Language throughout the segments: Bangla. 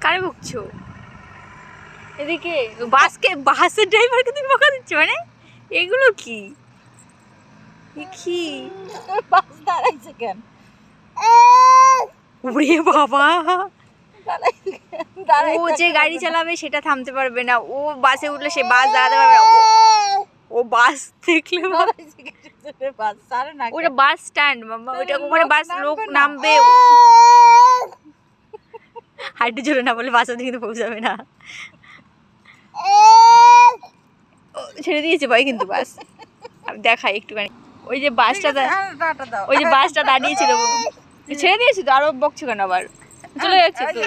কারে বকছো? এদিকে বাসের ড্রাইভারকে তুমি বকা দিচ্ছ? মানে এগুলো কি কি বাস দাঁড়াইছে কেন? ওরে বাবা, ও যে গাড়ি চালাবে সেটা থামতে পারবে না, ও বাসে উঠলে সে বাস দাঁড়াতে পারবে না। ও বাস দেখলে ওটা বাস স্ট্যান্ড মাম্মা, ওইটা ওখানে বাস লোক নামবে। হাইটু জোরে না বলে বাস ওদিকে কিন্তু পৌঁছাবে না। ছেড়ে দিয়েছে ভাই কিন্তু বাস। আমি দেখাই একটুখানি, ওই যে বাসটা দাঁড়িয়েছিল, ছেড়ে দিয়েছি তো, আরো বকছো কেন আবার? চলে যাচ্ছে তো,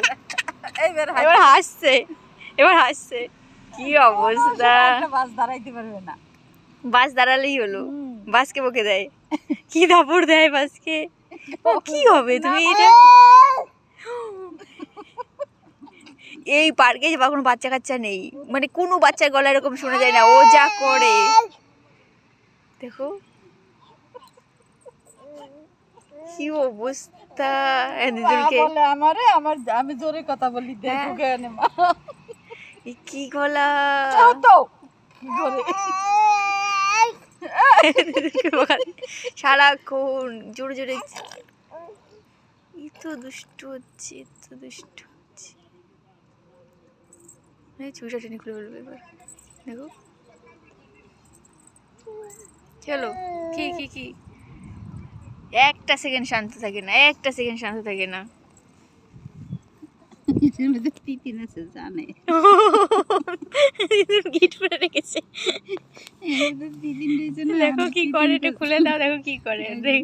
এবার হাসছে। কি অবস্থা! বাস দাঁড়াইতে পারবে না। বাস দাঁড়ালেই হলো, বাসকে বকে দেয়, কি দাপড় দেয় বাসকে। ও কি হবে তুমি এটা? এই পার্কে বা কোনো বাচ্চা কাচ্চা নেই, মানে কোনো বাচ্চার গলা এরকম শোনা যায় না, ও যা করে দেখো কি অবস্থা। আমি জোরে কথা বলি, দেখো কেন কি গলা সারাক্ষণ জোরে জোরে। এত দুষ্টু হচ্ছে, চুষা টেনে খুলে বলবে এবার। দেখো চলো, কি একটা সেকেন্ড শান্ত থাকে না, গিট পরে রেখেছে। দেখো কি করে, একটু খুলে দাও, দেখো কি করে। দেখ,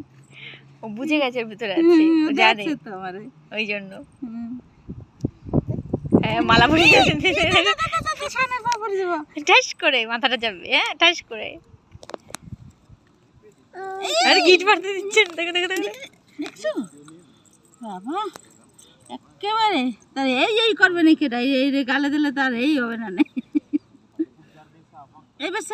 ও বুঝে গেছে ভিতরে আছে, জানে ওই জন্য। মালা পরে ঠাস করে মাথাটা যাবে, হ্যাঁ ঠাস করে। আর গিট মারতে দিচ্ছেন, দেখো দেখছো বাবা, একেবারে তার এই করবে নাকি? এটা এই গালে দিলে তার এই হবে না। এই বেশ